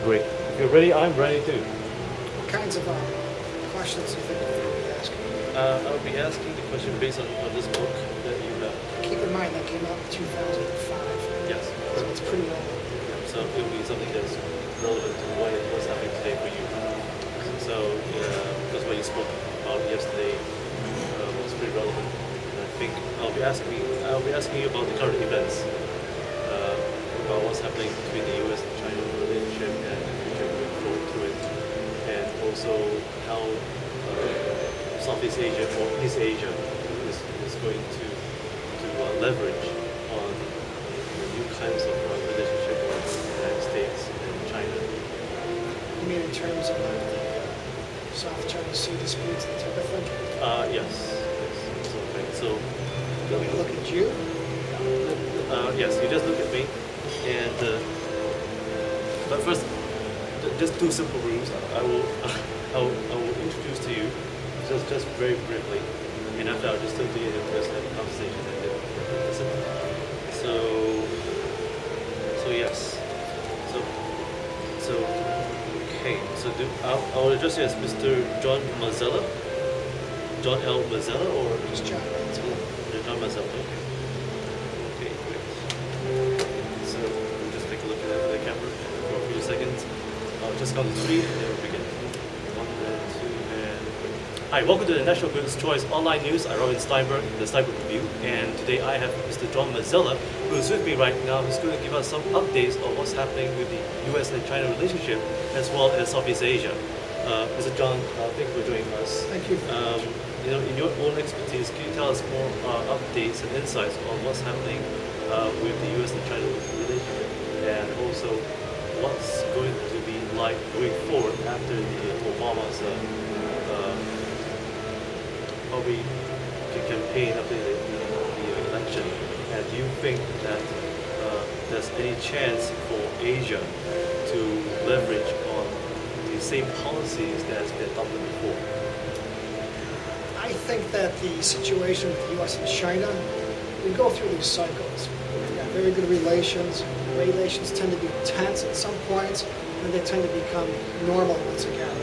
Great. If you're ready, I'm ready too. What kinds of questions do you think you'll be asking? I'll be asking the question based on this book that you have. Keep in mind that came out in 2005, Yes. so it's pretty old. So it will be something that's relevant to what's happening today for you. So because what you spoke about yesterday was pretty relevant. And I think I'll be asking you about the current events, about what's happening between the U.S. and China relationship and the future moving forward to it, and also how Southeast Asia or East Asia is going to leverage on the new kinds of relationship with the United States and China. You mean in terms of like the South China Sea disputes and type of thing? Yes. So, okay. So Let me look at you. yes, you just look at me, and but first, just two simple rules. I will introduce to you just very briefly, and after I'll just tell you the rest of the conversation. And then listen. So yes. So okay. So I'll address you as Mr. John Mazzella, John L. Mazzella, or Just John. John Mazzella. Okay. Okay, great. So we'll just take a look at the camera for a few seconds. I'll just count to three and then we'll begin. One, two, and hi, welcome to the National People's Choice Online News. I'm Robin Stienberg, the Stienberg Review, and today I have Mr. John Mazzella, who is with me right now, who's going to give us some updates on what's happening with the US and China relationship, as well as Southeast Asia. Mr. John, thank you for joining us. Thank you. In your own expertise, can you tell us more updates and insights on what's happening with the U.S. and China relationship, and also what's going to be like going forward after the Obama's probably the campaign after the election? And do you think that there's any chance for Asia to leverage on the same policies that's been adopted before? I think that the situation with the U.S. and China, we go through these cycles. We've got very good relations. Relations tend to be tense at some points, and they tend to become normal once again.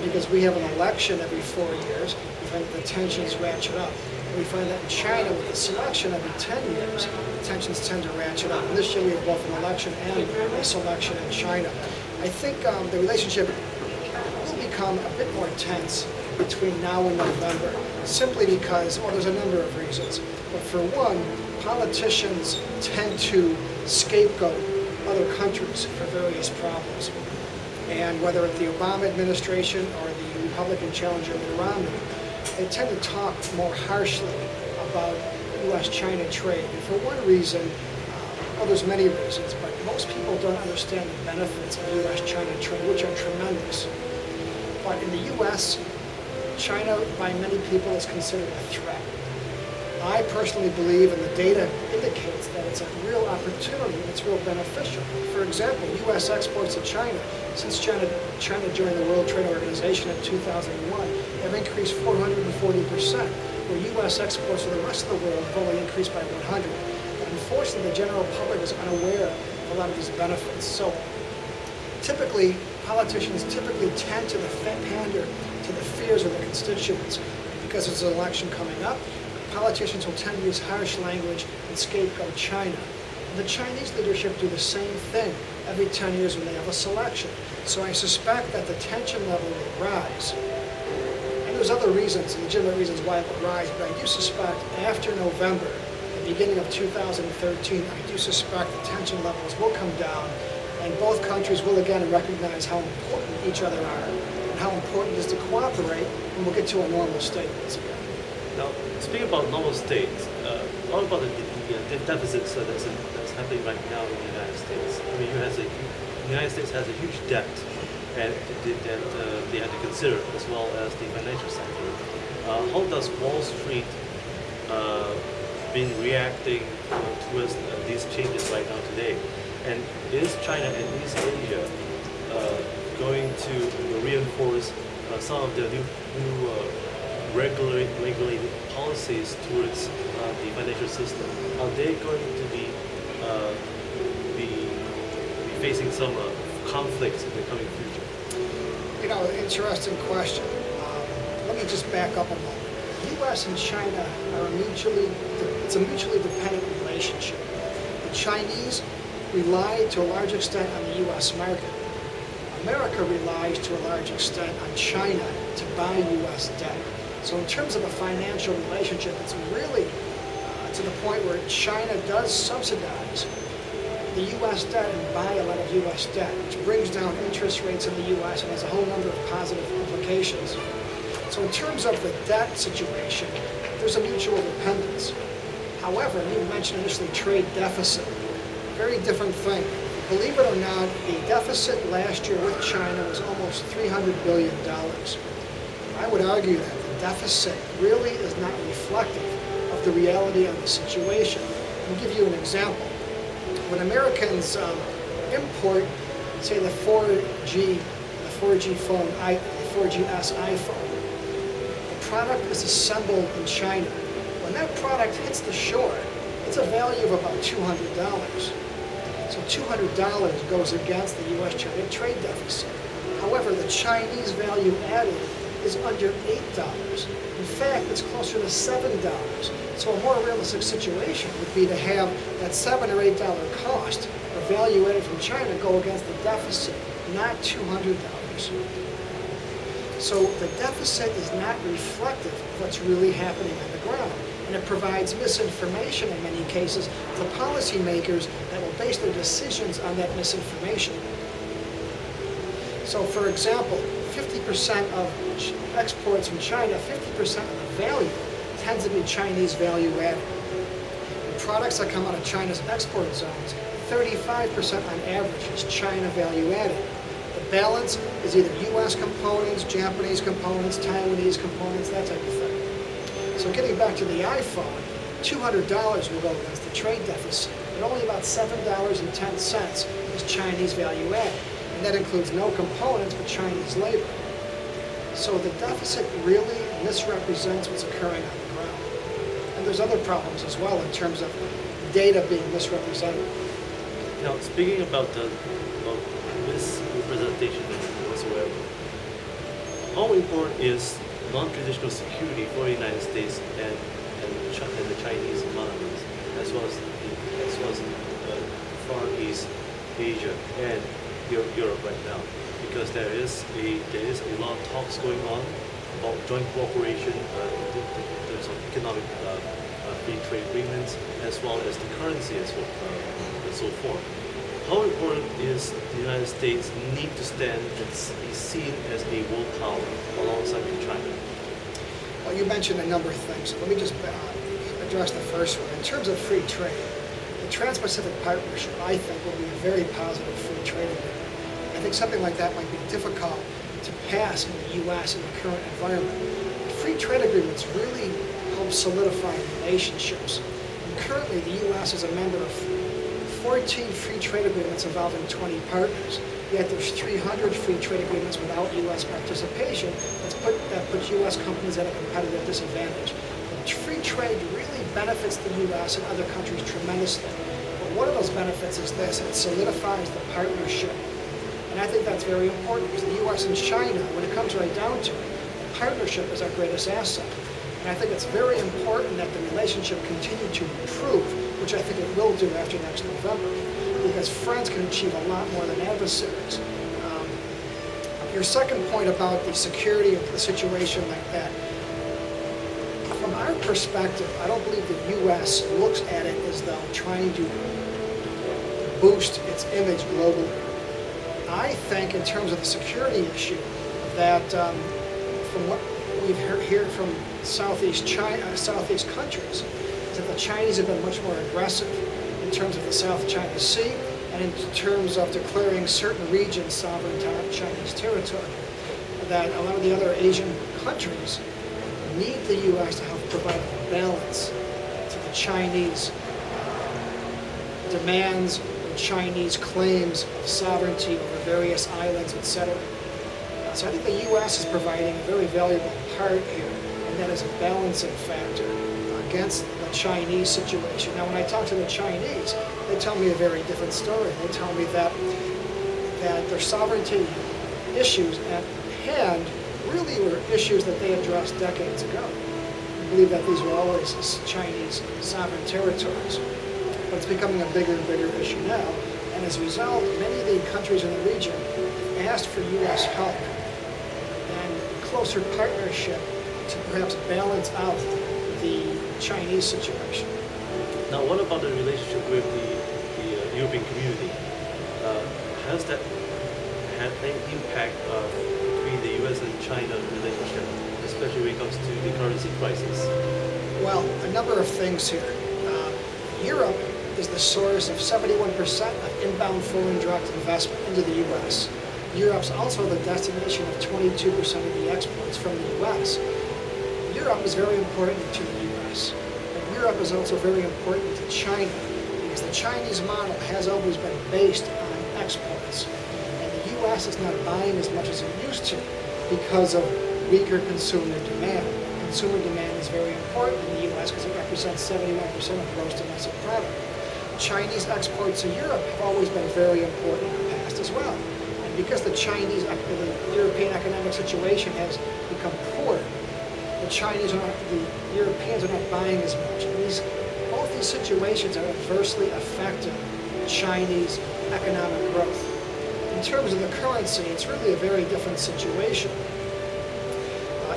Because we have an election every 4 years, we find that the tensions ratchet up. And we find that in China, with the selection every 10 years, the tensions tend to ratchet up. And this year we have both an election and a selection in China. I think the relationship will become a bit more tense between now and November, simply because, well, there's a number of reasons. But for one, politicians tend to scapegoat other countries for various problems. And whether it's the Obama administration or the Republican challenger Mitt Romney, they tend to talk more harshly about U.S.-China trade. And for one reason, well, there's many reasons, but most people don't understand the benefits of U.S.-China trade, which are tremendous. But in the U.S., China, by many people, is considered a threat. I personally believe, and the data indicates, that it's a real opportunity and it's real beneficial. For example, U.S. exports to China, since China joined the World Trade Organization in 2001, have increased 440%, where U.S. exports to the rest of the world have only increased by 100. But unfortunately, the general public is unaware of a lot of these benefits. So typically, politicians tend to pander to the fears of their constituents. Because there's an election coming up, politicians will tend to use harsh language and scapegoat China. And the Chinese leadership do the same thing every 10 years when they have a selection. So I suspect that the tension level will rise. And there's other reasons, legitimate reasons why it will rise, but I do suspect after November, the beginning of 2013, I do suspect the tension levels will come down, and both countries will again recognize how important each other are and how important it is to cooperate, and we'll get to a normal state once again. Now, speaking about normal states, what about the deficits that's happening right now in the United States? I mean, the United States has a huge debt and that they have to consider, as well as the financial sector. How does Wall Street been reacting towards these changes right now today? And is China and East Asia going to reinforce some of the new regulated policies towards the financial system? Are they going to be facing some conflicts in the coming future? You know, interesting question. Let me just back up a moment. The U.S. and China are it's a mutually dependent relationship. The Chinese rely to a large extent on the U.S. market. America relies to a large extent on China to buy U.S. debt. So in terms of a financial relationship, it's really to the point where China does subsidize the U.S. debt and buy a lot of U.S. debt, which brings down interest rates in the U.S. and has a whole number of positive implications. So in terms of the debt situation, there's a mutual dependence. However, you mentioned initially trade deficit, very different thing. Believe it or not, the deficit last year with China was almost $300 billion. I would argue that the deficit really is not reflective of the reality of the situation. I'll give you an example. When Americans import, say, the 4G phone, the 4GS iPhone, the product is assembled in China. When that product hits the shore, it's a value of about $200. So $200 goes against the U.S.-China trade deficit. However, the Chinese value added is under $8. In fact, it's closer to $7. So a more realistic situation would be to have that $7 or $8 cost of value added from China go against the deficit, not $200. So the deficit is not reflective of what's really happening on the ground. And it provides misinformation in many cases to policymakers that will base their decisions on that misinformation. So for example, 50% of exports from China, 50% of the value tends to be Chinese value added. The products that come out of China's export zones, 35% on average is China value added. The balance is either US components, Japanese components, Taiwanese components, that type of thing. So getting back to the iPhone, $200 will go against the trade deficit, but only about $7.10 is Chinese value added. And that includes no components but Chinese labor. So the deficit really misrepresents what's occurring on the ground. And there's other problems as well in terms of data being misrepresented. Now, speaking about the misrepresentation whatsoever, how important is non-traditional security for the United States and the Chinese economies, as well as Far East Asia and Europe right now? Because there is a lot of talks going on about joint cooperation in terms of economic free trade agreements, as well as the currency and so forth. How important is the United States need to stand and be seen as a world power alongside with China? Well, you mentioned a number of things. Let me just address the first one. In terms of free trade, the Trans-Pacific Partnership, I think, will be a very positive free trade agreement. I think something like that might be difficult to pass in the U.S. in the current environment. Free trade agreements really help solidify relationships. And currently, the U.S. is a member of 14 free trade agreements involving 20 partners. Yet there's 300 free trade agreements without U.S. participation that puts U.S. companies at a competitive disadvantage. And free trade really benefits the U.S. and other countries tremendously. But one of those benefits is this: it solidifies the partnership. And I think that's very important because the U.S. and China, when it comes right down to it, the partnership is our greatest asset. And I think it's very important that the relationship continue to improve, which I think it will do after next November, because friends can achieve a lot more than adversaries. Your second point about the security of the situation like that, from our perspective, I don't believe the U.S. looks at it as though trying to boost its image globally. I think in terms of the security issue that from what we've heard from Southeast countries, is that the Chinese have been much more aggressive in terms of the South China Sea and in terms of declaring certain regions sovereign Chinese territory. That a lot of the other Asian countries need the U.S. to help provide a balance to the Chinese demands or Chinese claims of sovereignty over various islands, etc. So I think the U.S. is providing a very valuable part here, and that is a balancing factor against the Chinese situation. Now, when I talk to the Chinese, they tell me a very different story. They tell me that that their sovereignty issues at hand really were issues that they addressed decades ago. I believe that these were always Chinese sovereign territories, but it's becoming a bigger and bigger issue now. And as a result, many of the countries in the region have asked for U.S. help and closer partnership to perhaps balance out the Chinese situation. Now, what about the relationship with the European community? Has that had any impact between the U.S. and China relationship, especially when it comes to the currency crisis? Well, a number of things here. Europe is the source of 71% of inbound foreign direct investment into the U.S. Europe's also the destination of 22% of the exports from the U.S. Europe is very important to the U.S., but Europe is also very important to China because the Chinese model has always been based on exports. And the U.S. is not buying as much as it used to because of weaker consumer demand. Consumer demand is very important in the U.S. because it represents 71% of gross domestic product. Chinese exports to Europe have always been very important in the past as well. And because the European economic situation has become poor, the Europeans are not buying as much. And both these situations are adversely affecting Chinese economic growth. In terms of the currency, it's really a very different situation.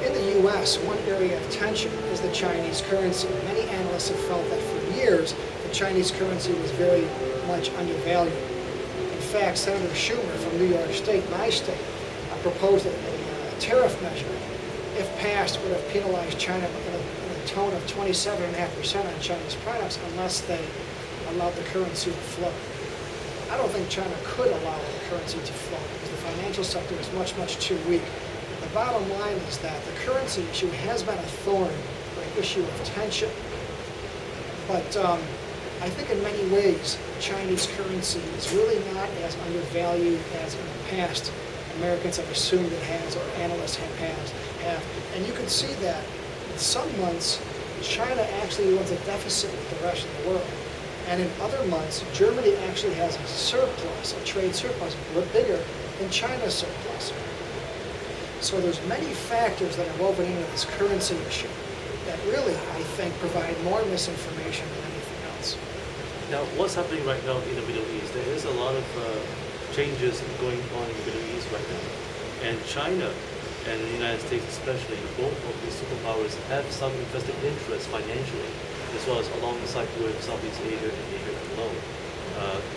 In the U.S., one area of tension is the Chinese currency. Many analysts have felt that for years, the Chinese currency was very much undervalued. In fact, Senator Schumer from New York State, my state, proposed a tariff measure, if passed, would have penalized China in a tone of 27.5% on Chinese products unless they allowed the currency to float. I don't think China could allow the currency to float because the financial sector is much, much too weak. The bottom line is that the currency issue has been a thorn or an issue of tension. But I think in many ways, Chinese currency is really not as undervalued as in the past Americans have assumed it has, or analysts have. And you can see that in some months, China actually runs a deficit with the rest of the world. And in other months, Germany actually has a surplus, a trade surplus, bigger than China's surplus. So there's many factors that are woven into this currency issue that really, I think, provide more misinformation than anything else. Now, what's happening right now in the Middle East? There is a lot of changes going on in the Middle East right now. And China and the United States especially, both of these superpowers have some invested interest financially, as well as alongside with Southeast Asia and Asia alone.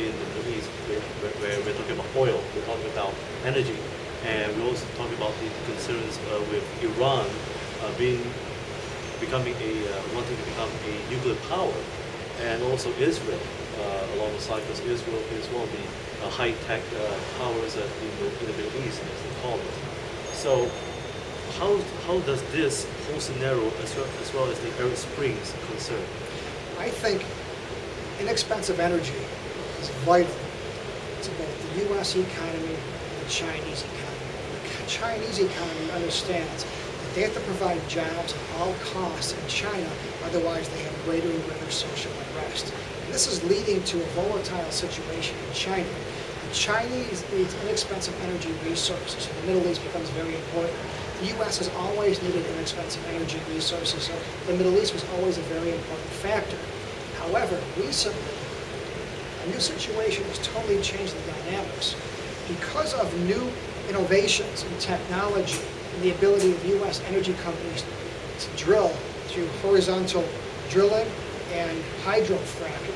In the Middle East, where we're talking about oil, we're talking about energy, and we're also talking about the concerns with Iran wanting to become a nuclear power, and also Israel alongside, because Israel is one of the high-tech powers in the Middle East, as they call it. So how does this whole scenario, as well as the Arab Springs, concern? I think inexpensive energy is vital to both the U.S. economy and the Chinese economy. The Chinese economy understands that they have to provide jobs at all costs in China, otherwise they have greater and greater social unrest. And this is leading to a volatile situation in China. The Chinese needs inexpensive energy resources, so the Middle East becomes very important. The U.S. has always needed inexpensive energy resources, so the Middle East was always a very important factor. However, recently, a new situation has totally changed the dynamics. Because of new innovations in technology and the ability of U.S. energy companies to drill through horizontal drilling and hydrofracking,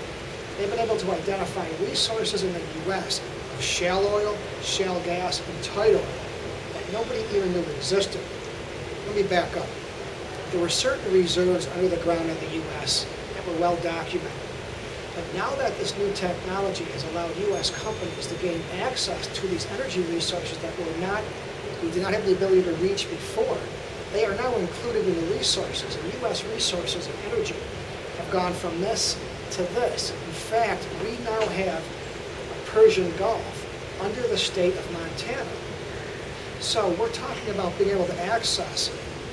they've been able to identify resources in the U.S. of shale oil, shale gas, and tight oil that nobody even knew existed. Let me back up. There were certain reserves under the ground in the U.S. that were well documented. But now that this new technology has allowed U.S. companies to gain access to these energy resources that we did not have the ability to reach before, they are now included in the resources. And U.S. resources of energy have gone from this to this. In fact, we now have a Persian Gulf under the state of Montana. So we're talking about being able to access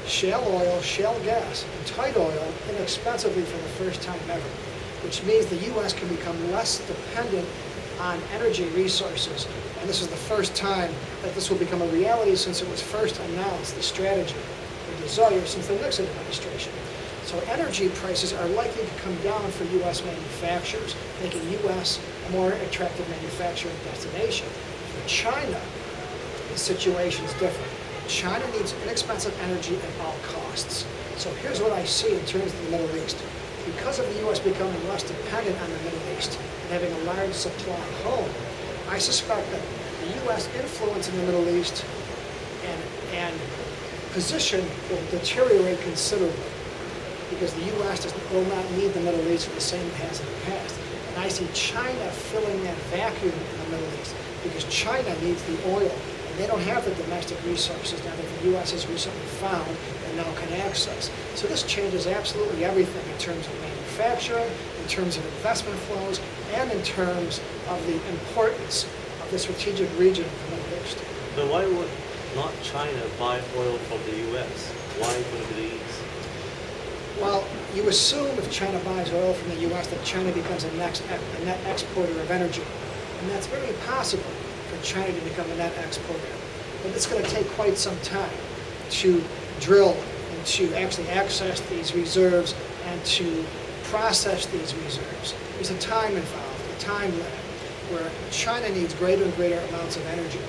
shale oil, shale gas, and tight oil inexpensively for the first time ever, which means the U.S. can become less dependent on energy resources And this is the first time that this will become a reality since it was first announced, the strategy, or desire, since the Nixon administration. So energy prices are likely to come down for U.S. manufacturers, making U.S. a more attractive manufacturing destination. For China, the situation is different. China needs inexpensive energy at all costs. So here's what I see in terms of the Middle East. Because of the U.S. becoming less dependent on the Middle East and having a large supply home, I suspect that the U.S. influence in the Middle East and position will deteriorate considerably because the U.S. will not need the Middle East the same it has in the past. And I see China filling that vacuum in the Middle East because China needs the oil. And they don't have the domestic resources now that the U.S. has recently found and now can access. So this changes absolutely everything in terms of manufacturing, in terms of investment flows, and in terms of the importance of the strategic region of the Middle East. But why would not China buy oil from the U.S.? Why from the Middle East? Well, you assume if China buys oil from the U.S. that China becomes a net exporter of energy. And that's very possible for China to become a net exporter. But it's going to take quite some time to drill and to actually access these reserves and to process these reserves. There's a time involved, a time limit, where China needs greater and greater amounts of energy.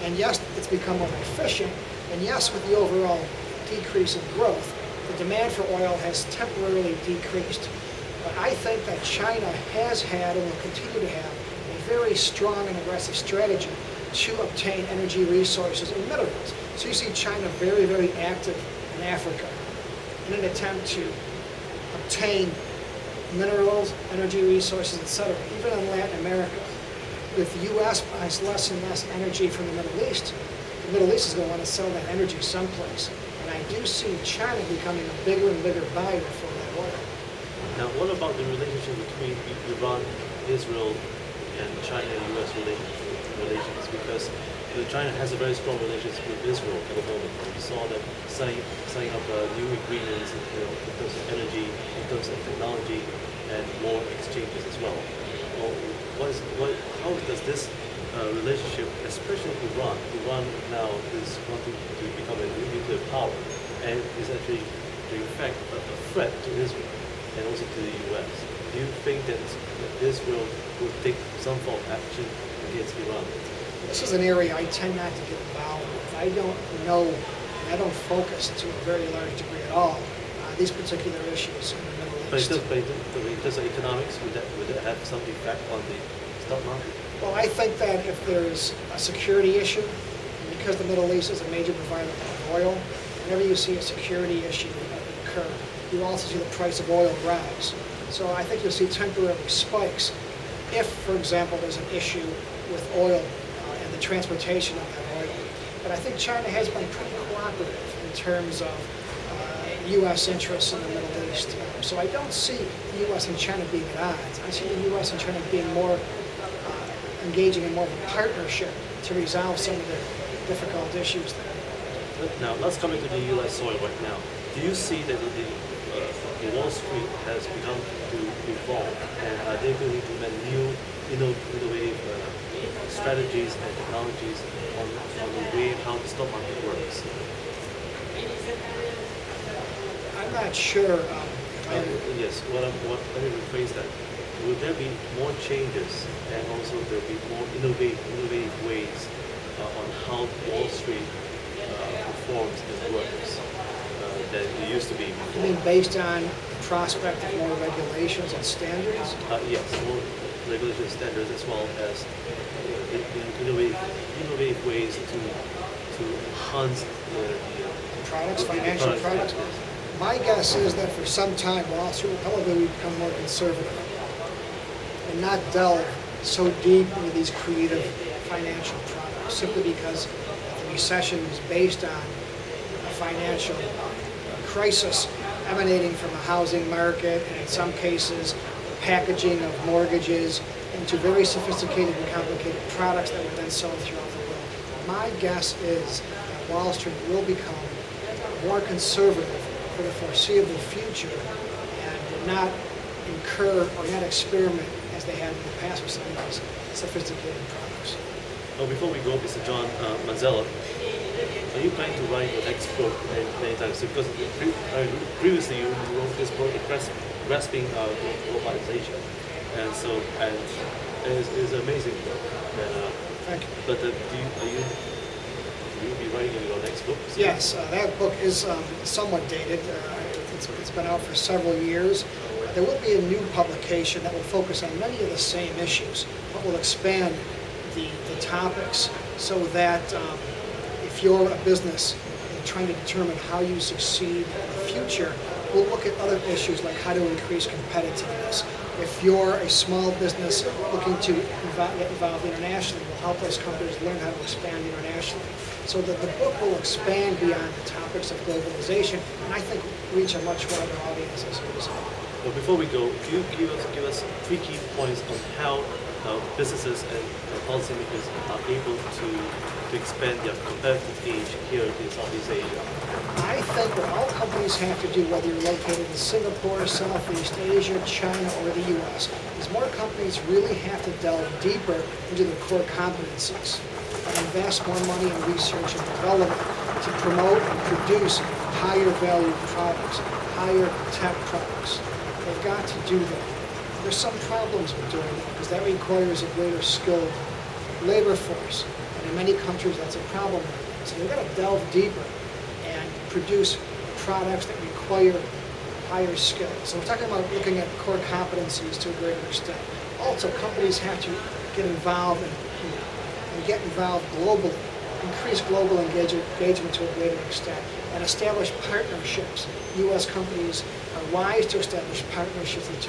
And yes, it's become more efficient, and yes, with the overall decrease in growth, the demand for oil has temporarily decreased. But I think that China has had and will continue to have a very strong and aggressive strategy to obtain energy resources and minerals. So you see China very, very active in Africa in an attempt to obtain minerals, energy resources, etc. Even in Latin America. If the U.S. buys less and less energy from the Middle East is going to want to sell that energy someplace. And I do see China becoming a bigger and bigger buyer for that oil. Now, what about the relationship between Iran, Israel, and China and U.S. relations? Because China has a very strong relationship with Israel at the moment. We saw them signing up new agreements, in terms of energy, in terms of technology, and more exchanges as well. How does this relationship, especially Iran now is wanting to become a nuclear power, and is actually, in fact, a threat to Israel and also to the U.S. Do you think that Israel will take some form of action against Iran? This is an area I tend not to get involved with. I don't know, I don't focus to a very large degree at all these particular issues in the Middle East. But in terms of economics, would that have some effect on the stock market? Well, I think that if there's a security issue, and because the Middle East is a major provider of oil, whenever you see a security issue occur, you also see the price of oil rise. So I think you'll see temporary spikes if, for example, there's an issue with oil and the transportation of that oil. But I think China has been pretty cooperative in terms of U.S. interests in the Middle East. So I don't see the U.S. and China being at odds. I see the U.S. and China being more engaging in more of a partnership to resolve some of the difficult issues there. Now, let's come into the U.S. soil right now. Do you see that the Wall Street has begun to evolve, and are they going to implement new innovative strategies and technologies on the way how the stock market works? I'm not sure. Yes, let me rephrase that. Will there be more changes, and also there will be more innovative ways on how Wall Street performs and works than it used to be before? You mean based on prospect of more regulations and standards? Yes, more regulation standards, as well as innovative ways to enhance the products, financial products. My guess is that for some time, Wall Street will probably become more conservative and not delve so deep into these creative financial products, simply because the recession is based on a financial crisis emanating from a housing market, and in some cases, the packaging of mortgages into very sophisticated and complicated products that would then sell throughout the world. My guess is that Wall Street will become more conservative for the foreseeable future and not incur or not experiment as they have in the past with some of these sophisticated products. Oh, before we go, Mr. John Manzella, are you planning to write your next book anytime soon? Because previously you wrote this book, Grasping Globalization, and so and it's an amazing book. And, Thank you. but will you be writing your next book? Yes, that book is somewhat dated. It's been out for several years. There will be a new publication that will focus on many of the same issues, but will expand the topics so that if you're a business and trying to determine how you succeed in the future, we'll look at other issues like how to increase competitiveness. If you're a small business looking to get involved internationally, we'll help those companies learn how to expand internationally. So that the book will expand beyond the topics of globalization, and I think reach a much wider audience as a result. But before we go, can you give us 3 key points on how businesses and policymakers are able to expand their competitive edge here in Southeast Asia? I think what all companies have to do, whether you're located in Singapore, Southeast Asia, China, or the U.S., is more companies really have to delve deeper into their core competencies and invest more money in research and development to promote and produce higher value products, higher tech products. They've got to do that. There's some problems with doing that because that requires a greater skilled labor force. And in many countries that's a problem. So they've got to delve deeper and produce products that require higher skill. So we're talking about looking at core competencies to a greater extent. Also, companies have to get involved and get involved globally, increase global engagement to a greater extent, and establish partnerships. U.S. companies are wise to establish partnerships with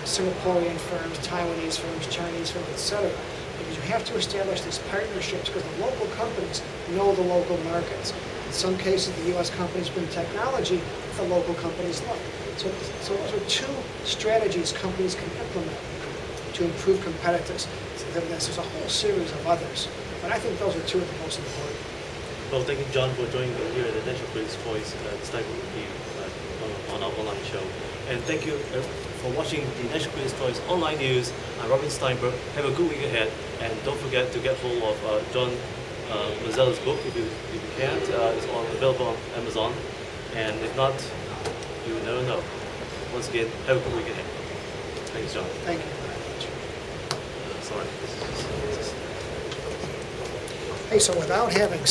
Singaporean firms, Taiwanese firms, Chinese firms, etc. Because you have to establish these partnerships because the local companies know the local markets. In some cases, the U.S. companies bring technology that the local companies love. So those are 2 strategies companies can implement to improve competitiveness. There's a whole series of others, but I think those are 2 of the most important. Well, thank you, John, for joining me here at the National Critics Voice Stienberg Review on our online show. And thank you for watching the National Critics Voice online news. I'm Robin Steinberg. Have a good week ahead, and don't forget to get hold of John Mazella's book if you can't. It's available on Amazon, and if not, you will never know. Once again, have a good week ahead. Thanks, John. Thank you very much. Sorry. Hey, so without having